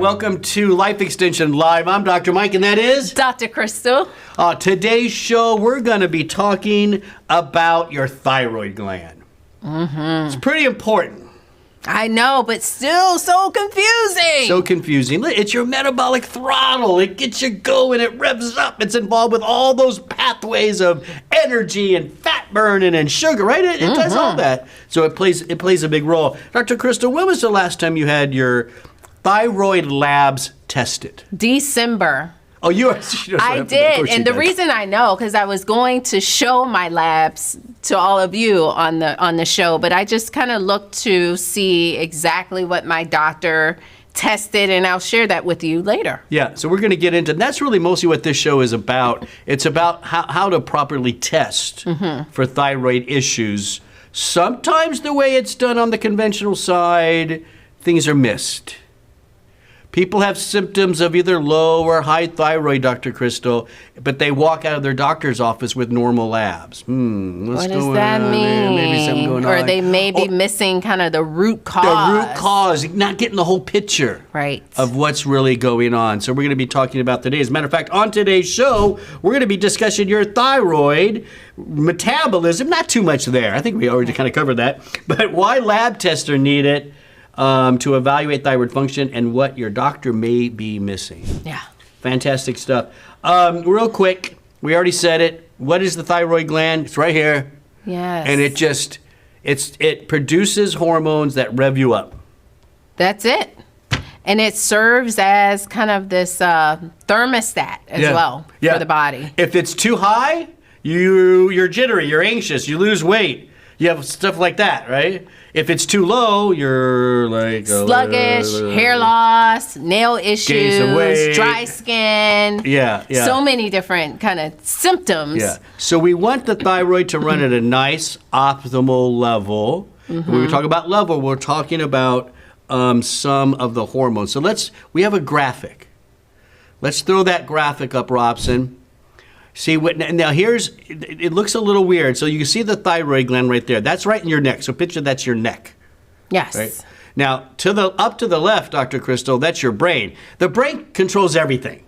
welcome to Life Extension Live. I'm Dr. Mike, and that is Dr. Crystal. Today's show, we're going to be talking about your thyroid gland. It's pretty important. I know, but still so confusing. So confusing. It's your metabolic throttle. It gets you going. It revs up. It's involved with all those pathways of energy and fat burning and sugar, right? It does all that. So it plays a big role. Dr. Crystal, when was the last time you had your thyroid labs tested? December. Oh, I did, and the reason I know, because I was going to show my labs to all of you on the show, but I just kind of looked to see exactly what my doctor tested, and I'll share that with you later. Yeah, so we're going to get into, and that's really mostly what this show is about. It's about how to properly test for thyroid issues. Sometimes the way it's done on the conventional side, things are missed. People have symptoms of either low or high thyroid, Dr. Crystal, but they walk out of their doctor's office with normal labs. What does that mean? Maybe something going on. Or they may be missing kind of the root cause. The root cause, not getting the whole picture of what's really going on. So we're going to be talking about today. As a matter of fact, on today's show, we're going to be discussing your thyroid metabolism. Not too much there. I think we already kind of covered that. But why lab tests are needed to evaluate thyroid function and what your doctor may be missing. Yeah. Fantastic stuff. Real quick, we already said it. What is the thyroid gland? It's right here. Yes. And it produces hormones that rev you up. That's it. And it serves as kind of this thermostat as well for the body. If it's too high, you're jittery, you're anxious, you lose weight. You have stuff like that, right? If it's too low, you're like sluggish, hair loss, nail issues, dry skin. Yeah. So many different kind of symptoms. Yeah. So we want the thyroid to run at a nice, optimal level. When we talk about level, we're talking about some of the hormones. So we have a graphic. Let's throw that graphic up, Robson. See, now it looks a little weird. So you can see the thyroid gland right there. That's right in your neck. So picture that's your neck. Yes. Right? Now, up to the left, Dr. Crystal, that's your brain. The brain controls everything,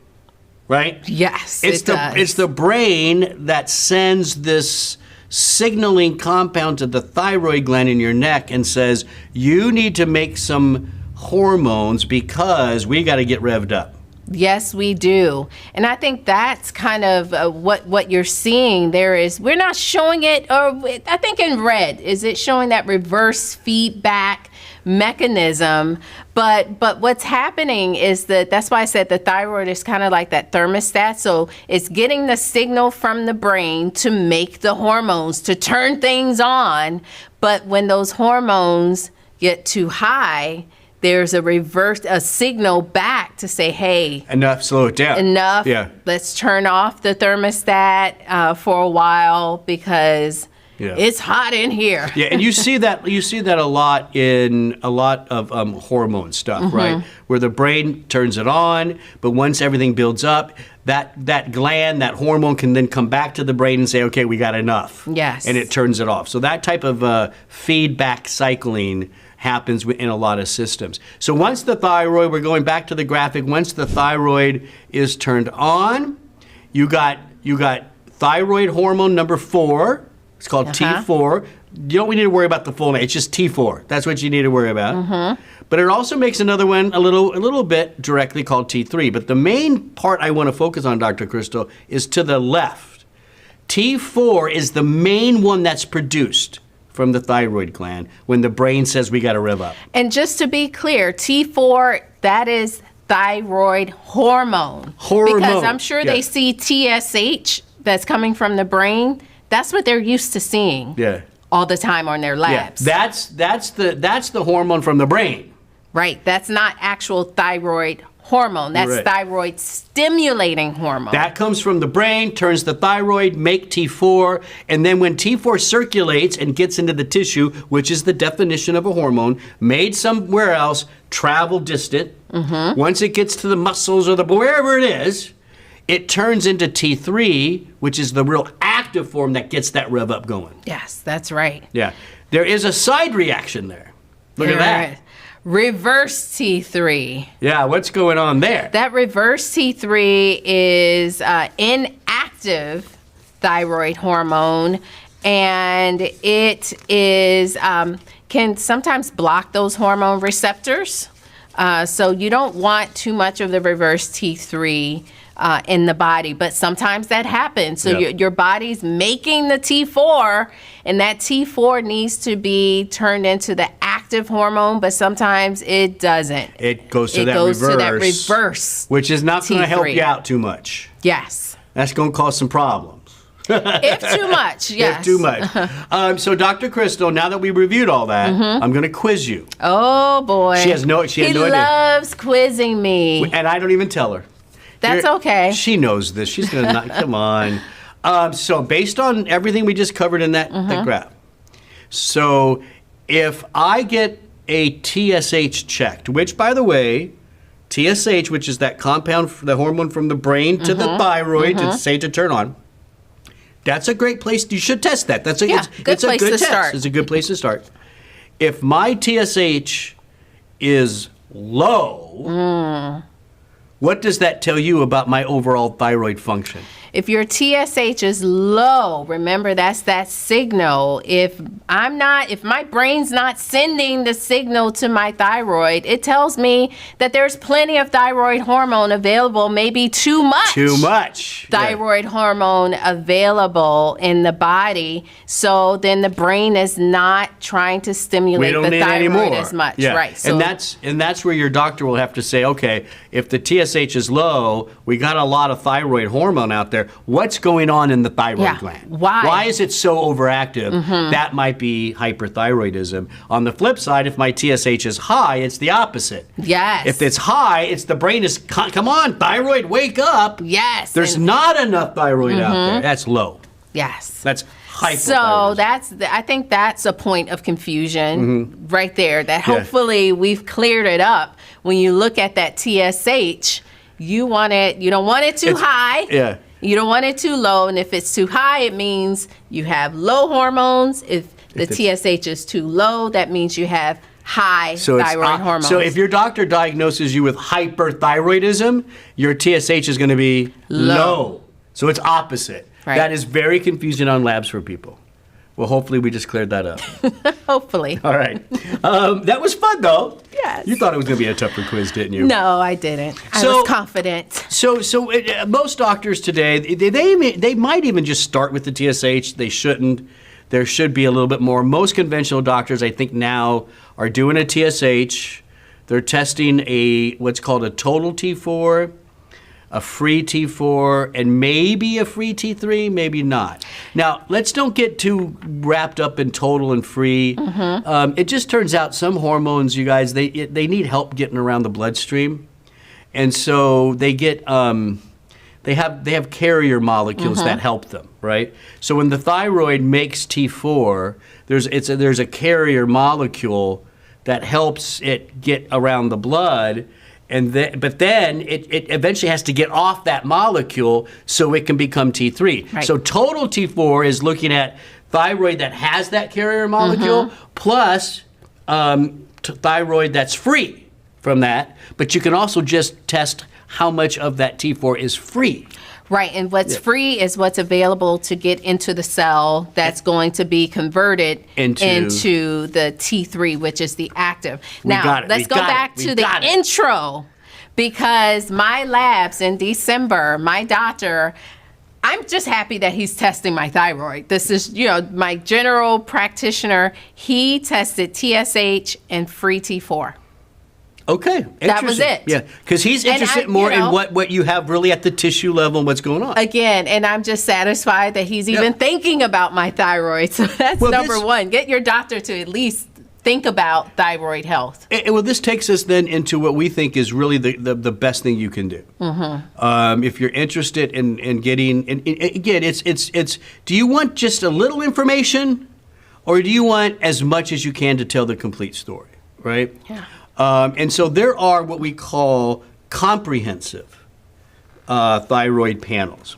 right? Yes, it does. It's the brain that sends this signaling compound to the thyroid gland in your neck and says, you need to make some hormones because we got to get revved up. Yes, we do. And I think that's kind of what you're seeing there is, we're not showing it, or I think in red, is it showing that reverse feedback mechanism? But what's happening is that's why I said the thyroid is kind of like that thermostat. So it's getting the signal from the brain to make the hormones, to turn things on. But when those hormones get too high, there's a signal back to say, hey, enough, slow it down. Enough. Yeah. Let's turn off the thermostat for a while because it's hot in here. Yeah, and you see that a lot in a lot of hormone stuff, right? Where the brain turns it on, but once everything builds up, that gland, that hormone can then come back to the brain and say, okay, we got enough. Yes. And it turns it off. So that type of feedback cycling happens in a lot of systems. So once the thyroid, we're going back to the graphic, once the thyroid is turned on, you got thyroid hormone number 4. It's called T4. You don't need to worry about the full name. It's just T4. That's what you need to worry about. But it also makes another one a little bit directly called T3. But the main part I want to focus on, Dr. Crystal, is to the left. T4 is the main one that's produced from the thyroid gland when the brain says we got to rev up. And just to be clear, T4, that is thyroid hormone. Because I'm sure they see TSH that's coming from the brain. That's what they're used to seeing all the time on their labs. Yeah. That's the hormone from the brain. Right. That's not actual thyroid hormone. That's thyroid stimulating hormone. That comes from the brain, turns the thyroid, make T4, and then when T4 circulates and gets into the tissue, which is the definition of a hormone, made somewhere else, travel distant. Once it gets to the muscles or wherever it is, it turns into T3, which is the real active form that gets that rev up going. Yes, that's right. Yeah. There is a side reaction there. Look at that. reverse T3. Yeah, what's going on there? That reverse T3 is inactive thyroid hormone, and it is can sometimes block those hormone receptors. So you don't want too much of the reverse T3 in the body, but sometimes that happens. So your body's making the T4, and that T4 needs to be turned into the active hormone, but sometimes it doesn't. It goes to that reverse, which is not going to help T3. you out too much. Yes. That's going to cause some problems. If too much, yes. If too much. So, Dr. Crystal, now that we reviewed all that, I'm going to quiz you. Oh, boy. She had no idea. He loves quizzing me. And I don't even tell her. That's okay. She knows this. She's going to not, come on. So, based on everything we just covered in that graph, so if I get a TSH checked, which, by the way, TSH, which is that compound, the hormone from the brain to the thyroid, to turn on, that's a great place. You should test that. That's a good it's place a good to test. start. It's a good place to start. If my TSH is low, what does that tell you about my overall thyroid function? If your TSH is low, remember that's that signal. If my brain's not sending the signal to my thyroid, it tells me that there's plenty of thyroid hormone available, maybe too much. Too much. Thyroid hormone available in the body. So then the brain is not trying to stimulate the thyroid as much. Yeah. Right. So and that's where your doctor will have to say, okay, if the TSH is low, we got a lot of thyroid hormone out there. What's going on in the thyroid gland? Why is it so overactive? That might be hyperthyroidism. On the flip side, if my TSH is high, it's the opposite. Yes. If it's high, it's the brain is, come on, thyroid, wake up. Yes. There's not enough thyroid out there. That's low. Yes. That's hyperthyroidism. So I think that's a point of confusion right there, that hopefully we've cleared it up. When you look at that TSH, you don't want it too high. Yeah. You don't want it too low, and if it's too high, it means you have low hormones. If the TSH is too low, that means you have high thyroid hormones. So if your doctor diagnoses you with hyperthyroidism, your TSH is going to be low. So it's opposite. Right. That is very confusing on labs for people. Well, hopefully we just cleared that up. Hopefully. All right. That was fun, though. Yes. You thought it was going to be a tougher quiz, didn't you? No, I didn't. I was confident. So most doctors today, they might even just start with the TSH. They shouldn't. There should be a little bit more. Most conventional doctors, I think, now are doing a TSH. They're testing what's called a total T4, a free T4, and maybe a free T3, maybe not. Now, let's don't get too wrapped up in total and free. It just turns out some hormones, you guys, they need help getting around the bloodstream. And so they get, they have carrier molecules that help them, right? So when the thyroid makes T4, there's a carrier molecule that helps it get around the blood. But then it eventually has to get off that molecule so it can become T3. Right. So total T4 is looking at thyroid that has that carrier molecule plus thyroid that's free from that. But you can also just test how much of that T4 is free. Right, and what's free is what's available to get into the cell that's going to be converted into the T3, which is the active. Now, let's go back to the intro, because my labs in December, my doctor, I'm just happy that he's testing my thyroid. This is, my general practitioner. He tested TSH and free T4. Okay, that was it. Yeah, because he's interested more in what you have really at the tissue level and what's going on. Again, and I'm just satisfied that he's even thinking about my thyroid. So that's number one. Get your doctor to at least think about thyroid health. Well, this takes us then into what we think is really the best thing you can do. If you're interested in getting, and again, it's. Do you want just a little information, or do you want as much as you can to tell the complete story? Right. Yeah. And so there are what we call comprehensive thyroid panels.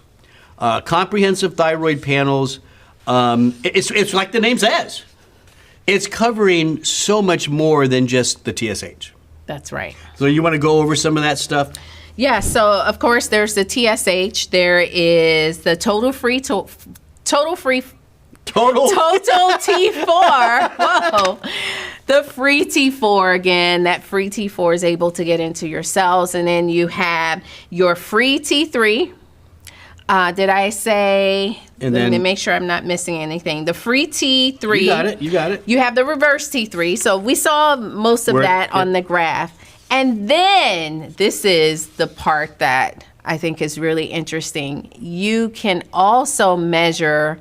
Comprehensive thyroid panels, it's like the name says. it's covering so much more than just the TSH. That's right. So you want to go over some of that stuff? Yeah, so of course there's the TSH. There is the total T4. Whoa. The free T4, again, that free T4 is able to get into your cells. And then you have your free T3. Did I say, And let me then- make sure I'm not missing anything. The free T3. You got it. You have the reverse T3. So we saw most of that on the graph. And then this is the part that I think is really interesting. You can also measure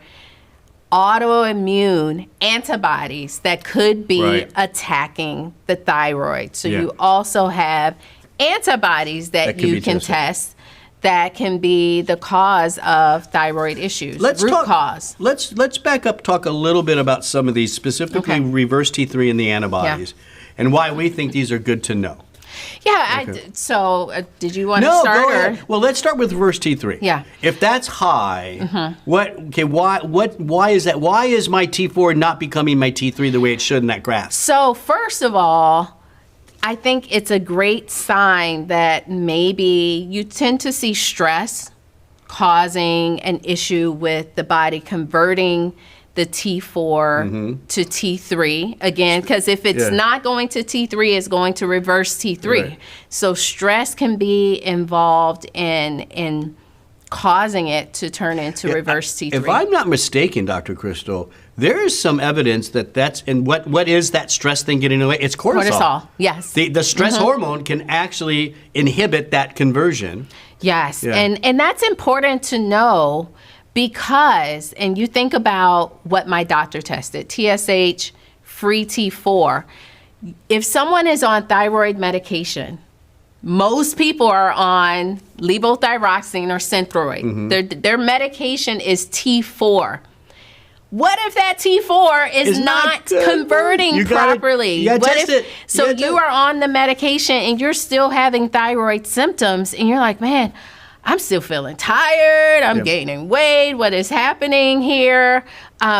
autoimmune antibodies that could be attacking the thyroid. So you also have antibodies that you can test that can be the cause of thyroid issues, cause. Let's back up, talk a little bit about some of these, specifically reverse T3 and the antibodies, and why we think these are good to know. Yeah, did you want to No, start? go ahead. Well, let's start with reverse T3. Yeah. If that's high, why is that? Why is my T4 not becoming my T3 the way it should in that graph? So first of all, I think it's a great sign that maybe you tend to see stress causing an issue with the body converting the T4 to T3 again, because if it's not going to T3, it's going to reverse T3. Right. So stress can be involved in causing it to turn into reverse T3. If I'm not mistaken, Dr. Crystal, there is some evidence that's, and what is that stress thing getting away? It's cortisol. Cortisol, yes. The stress hormone can actually inhibit that conversion. Yes, Yeah. and that's important to know because, and you think about what my doctor tested, TSH, free T4. If someone is on thyroid medication, most people are on levothyroxine or Synthroid. Their medication is T4. What if that T4 is not converting properly? So you are on the medication and you're still having thyroid symptoms and you're like, man, I'm still feeling tired. I'm gaining weight. What is happening here?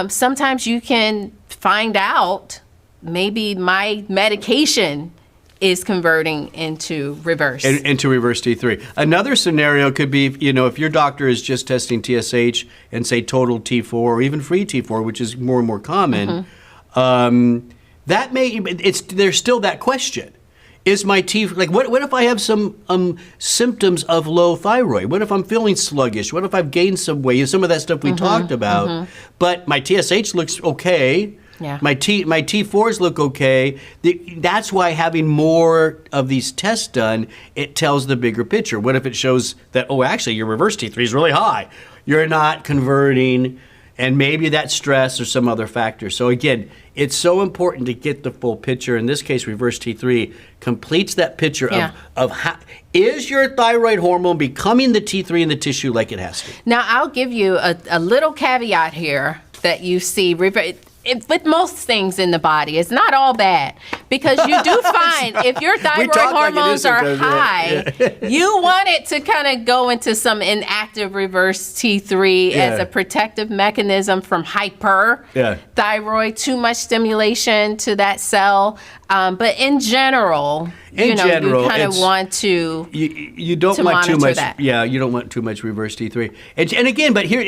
Sometimes you can find out maybe my medication is converting into reverse. Into reverse T3. Another scenario could be, if your doctor is just testing TSH and say total T4 or even free T4, which is more and more common, that there's still that question. Is my T, what if I have some symptoms of low thyroid? What if I'm feeling sluggish? What if I've gained some weight? Some of that stuff we talked about, but my TSH looks okay. Yeah. My T4s look okay. That's why having more of these tests done, it tells the bigger picture. What if it shows that, actually your reverse T3 is really high. You're not converting, and maybe that's stress or some other factor. So again, it's so important to get the full picture. In this case, reverse T3 completes that picture of how is your thyroid hormone becoming the T3 in the tissue like it has to. Now, I'll give you a little caveat here that you see. With most things in the body, it's not all bad because you do find if your thyroid hormones are high, you want it to kind of go into some inactive reverse T3 as a protective mechanism from hyperthyroid, too much stimulation to that cell. But in general, you kind of want to you don't want too much. That. Yeah, you don't want too much reverse T3. And again, but here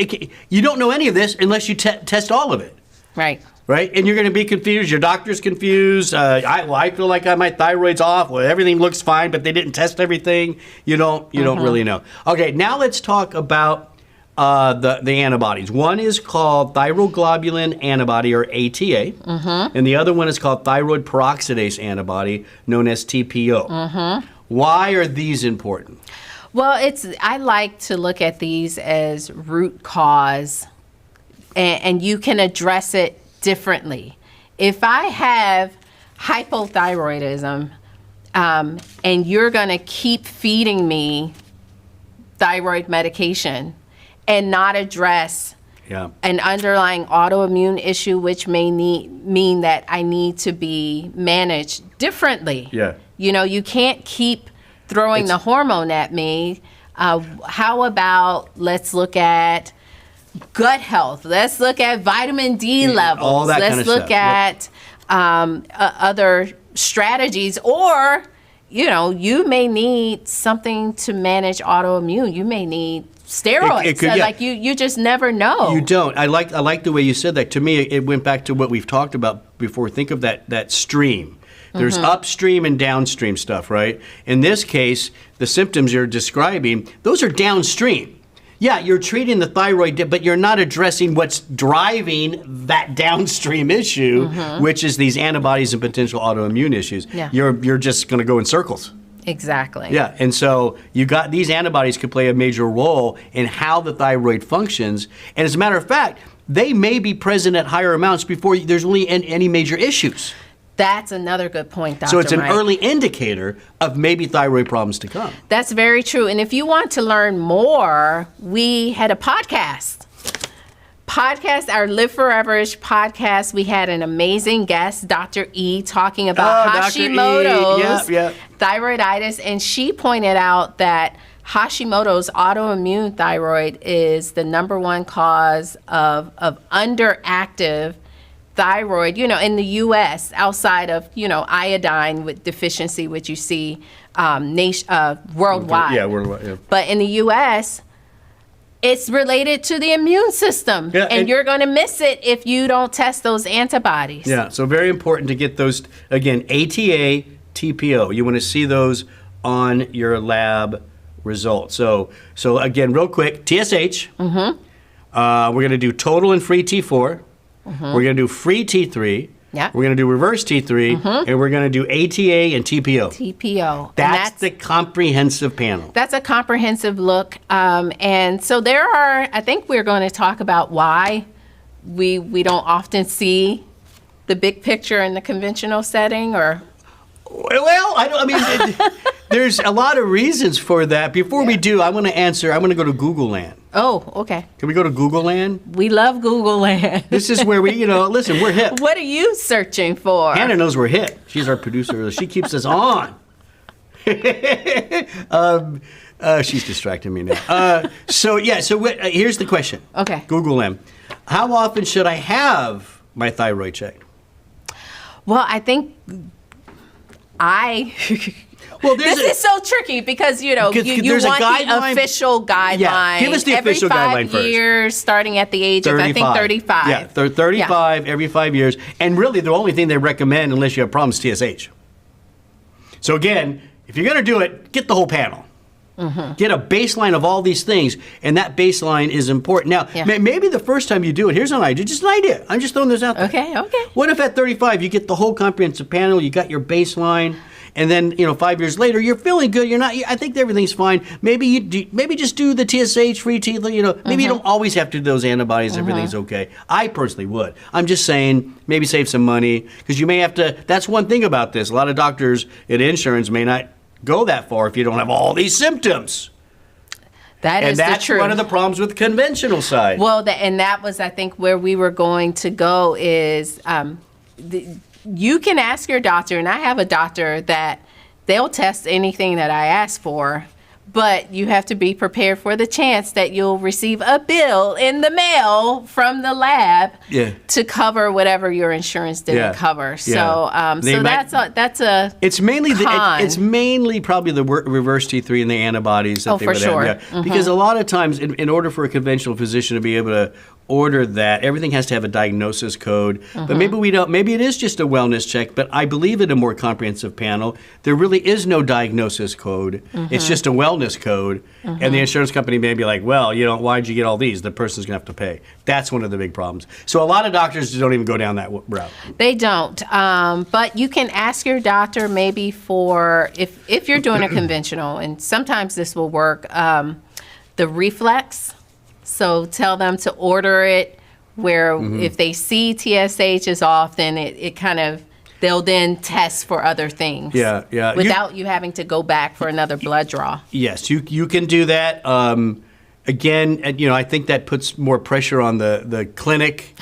you don't know any of this unless you test all of it. Right. And you're going to be confused. Your doctor's confused. I feel like my thyroid's off. Well, everything looks fine, but they didn't test everything. You don't really know. Okay, now let's talk about the antibodies. One is called thyroglobulin antibody, or ATA, and the other one is called thyroid peroxidase antibody, known as TPO. Why are these important? Well, I like to look at these as root cause. And you can address it differently. If I have hypothyroidism and you're going to keep feeding me thyroid medication and not address an underlying autoimmune issue, which may mean that I need to be managed differently. You can't keep throwing the hormone at me. How about let's look at gut health. Let's look at vitamin D levels. all that kind Let's of look stuff. at other strategies, or you may need something to manage autoimmune. You may need steroids. It could, yeah. Like you just never know. You don't. I like the way you said that. To me, it went back to what we've talked about before. Think of that stream. There's upstream and downstream stuff, right? In this case, the symptoms you're describing, those are downstream. Yeah, you're treating the thyroid, but you're not addressing what's driving that downstream issue, which is these antibodies and potential autoimmune issues. Yeah. You're just going to go in circles. Exactly. Yeah, and so you got these antibodies could play a major role in how the thyroid functions. And as a matter of fact, they may be present at higher amounts before there's really any major issues. That's another good point, Dr. So it's an Wright. early indicator of maybe thyroid problems to come. That's very true. And if you want to learn more, we had a podcast, our Live Forever-ish podcast. We had an amazing guest, Dr. E, talking about Hashimoto's thyroiditis. And she pointed out that Hashimoto's autoimmune thyroid is the #1 cause of underactive thyroid, in the U.S., outside of, iodine with deficiency, which you see worldwide. Yeah, worldwide, yeah. But in the U.S., it's related to the immune system. Yeah, and you're going to miss it if you don't test those antibodies. Yeah, so very important to get those, again, ATA, TPO. You want to see those on your lab results. So again, real quick, TSH. We're going to do total and free T4. We're going to do free T3. Yeah. We're going to do reverse T3. And we're going to do ATA and TPO. TPO. That's the comprehensive panel. That's a comprehensive look. And so I think we're going to talk about why we don't often see the big picture in the conventional setting, or... Well, there's a lot of reasons for that. Before we do, I want to go to Google Land. Oh, okay. Can we go to Google Land? We love Google Land. This is where we, listen, we're hip. What are you searching for? Hannah knows we're hip. She's our producer. She keeps us on. She's distracting me now. Here's the question. Okay. Google Land. How often should I have my thyroid checked? Well, I think this is so tricky because, you want the official guideline. Yeah, give us the official guideline first. Every 5 years, starting at the age of, I think, 35. Yeah, 35 every 5 years. And really, the only thing they recommend, unless you have problems, is TSH. So again, if you're going to do it, get the whole panel. Get a baseline of all these things, and that baseline is important. Now, maybe the first time you do it, here's an idea, just an idea. I'm just throwing this out there. Okay. What if at 35 you get the whole comprehensive panel, you got your baseline, and then 5 years later you're feeling good. You're not. I think everything's fine. Maybe just do the TSH, free T. Maybe you don't always have to do those antibodies. Everything's okay. I personally would. I'm just saying maybe save some money because you may have to. That's one thing about this. A lot of doctors at insurance may not go that far if you don't have all these symptoms. That's the truth. One of the problems with the conventional side. Well, and that was, I think, where we were going to go is you can ask your doctor, and I have a doctor that they'll test anything that I ask for, but you have to be prepared for the chance that you'll receive a bill in the mail from the lab to cover whatever your insurance didn't cover. So, that's a it's mainly con. It's mainly probably the reverse T3 and the antibodies that they would have. Because a lot of times, in order for a conventional physician to be able to order that, everything has to have a diagnosis code. But maybe we don't. Maybe it is just a wellness check. But I believe in a more comprehensive panel. There really is no diagnosis code. It's just a wellness code. And the insurance company may be like, well, why'd you get all these? The person's gonna have to pay. That's one of the big problems. So a lot of doctors don't even go down that route. They don't. But you can ask your doctor maybe for if you're doing a conventional, and sometimes this will work. The reflex. So tell them to order it where if they see TSH is off, then it kind of, they'll then test for other things. Yeah. Without you having to go back for another blood draw. Yes, you can do that. Again, I think that puts more pressure on the clinic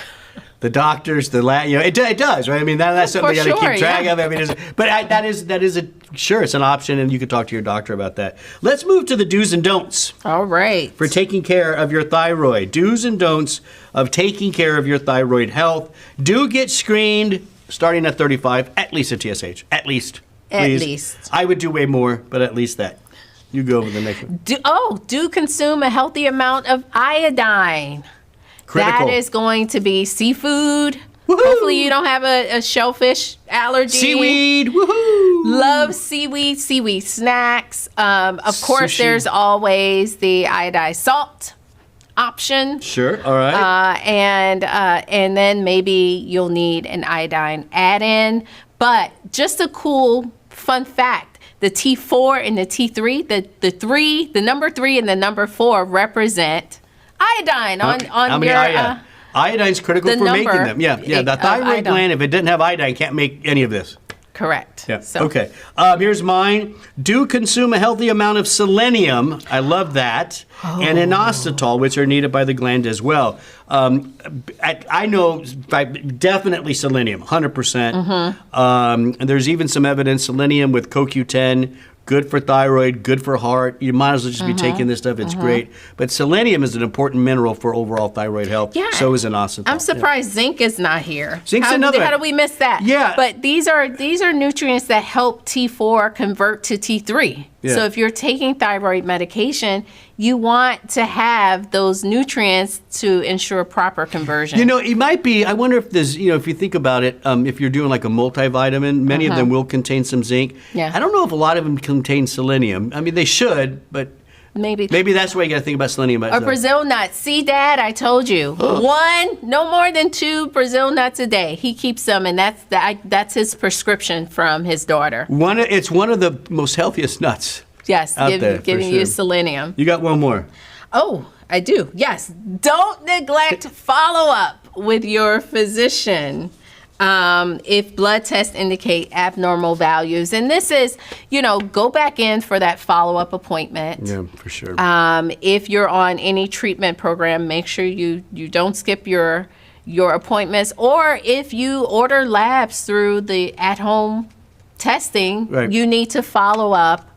the doctors, the lab, it does, right? I mean, that's something you got to keep track of. I mean, that is it's an option, and you can talk to your doctor about that. Let's move to the do's and don'ts. All right. For taking care of your thyroid. Do's and don'ts of taking care of your thyroid health. Do get screened starting at 35, at least a TSH, at least. Please. At least. I would do way more, but at least that. You go over the next one. Do consume a healthy amount of iodine. Critical. That is going to be seafood. Woohoo! Hopefully you don't have a shellfish allergy. Seaweed, woohoo! Love seaweed snacks. Of course, Sushi. there's always the iodized salt option. Sure, all right. And then maybe you'll need an iodine add-in. But just a cool fun fact. The T4 and the T3, the number 3 and the number 4 represent iodine on your Iodine's critical for making them. Yeah. The thyroid gland, if it didn't have iodine, can't make any of this. Correct. Yeah. So. Okay. Here's mine. Do consume a healthy amount of selenium. I love that. And inositol, which are needed by the gland as well. I know definitely selenium, 100%. And there's even some evidence selenium with CoQ10. Good for thyroid, good for heart. You might as well just be taking this stuff. It's great. But selenium is an important mineral for overall thyroid health. Yeah. So is inositol. I'm surprised zinc is not here. Zinc's another. How do we miss that? Yeah. But these are nutrients that help T4 convert to T3. Yeah. So if you're taking thyroid medication, you want to have those nutrients to ensure proper conversion. It might be, I wonder if there's, if you think about it, if you're doing like a multivitamin, many of them will contain some zinc. Yeah. I don't know if a lot of them contain selenium. I mean, they should, but maybe that's why you got to think about selenium. Or Brazil nuts. See, Dad, I told you. No more than 2 Brazil nuts a day. He keeps them, and that's his prescription from his daughter. It's one of the most healthiest nuts. Yes, giving you selenium. You got one more. Oh, I do. Yes. Don't neglect follow-up with your physician if blood tests indicate abnormal values. And this is, go back in for that follow-up appointment. Yeah, for sure. If you're on any treatment program, make sure you don't skip your appointments. Or if you order labs through the at-home testing, you need to follow up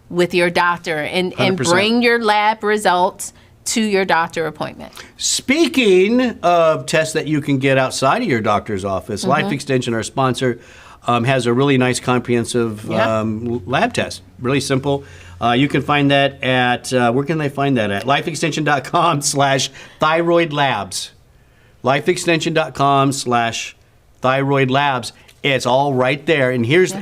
with your doctor and bring your lab results to your doctor appointment. Speaking of tests that you can get outside of your doctor's office, Life Extension, our sponsor, has a really nice comprehensive lab test. Really simple. You can find that at, where can they find that at? lifeextension.com/thyroid labs. lifeextension.com/thyroid labs. It's all right there. And here's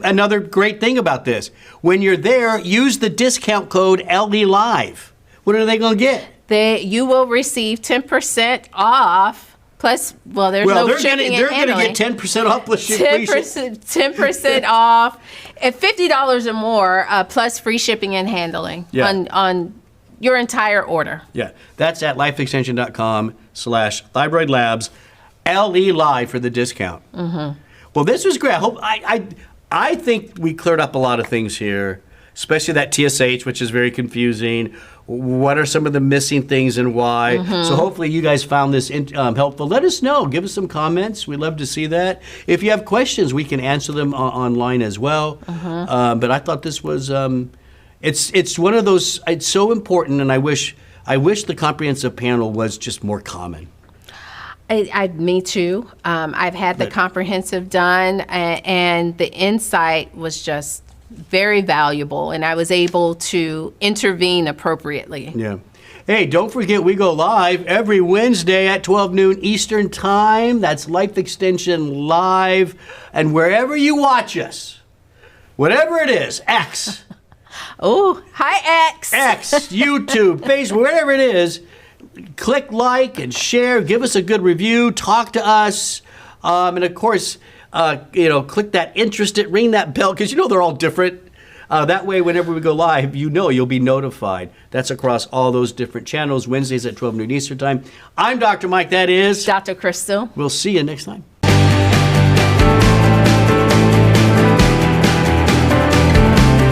another great thing about this. When you're there, use the discount code LELIVE. What are they going to get? You will receive 10% off. Plus, there's no shipping and handling. They're going to get 10% off plus shipping. 10% off at $50 or more, plus free shipping and handling on your entire order. Yeah, that's at lifeextension.com/thyroid labs. LE Live for the discount. Well, this was great. I think we cleared up a lot of things here, especially that TSH, which is very confusing. What are some of the missing things and why? So hopefully you guys found this helpful. Let us know. Give us some comments. We'd love to see that. If you have questions, we can answer them online as well. But I thought this was, it's one of those, it's so important, and I wish the comprehensive panel was just more common. Me too. I've had the comprehensive done, and the insight was just very valuable, and I was able to intervene appropriately. Yeah. Hey, don't forget we go live every Wednesday at 12 noon Eastern Time. That's Life Extension Live. And wherever you watch us, whatever it is, X. Oh, hi, X. X, YouTube, Facebook, wherever it is, click like and share, give us a good review, talk to us, and of course, click that interested, ring that bell, because they're all different. That way, whenever we go live, you'll be notified. That's across all those different channels, Wednesdays at 12 noon Eastern Time. I'm Dr. Mike, that is Dr. Crystal. We'll see you next time.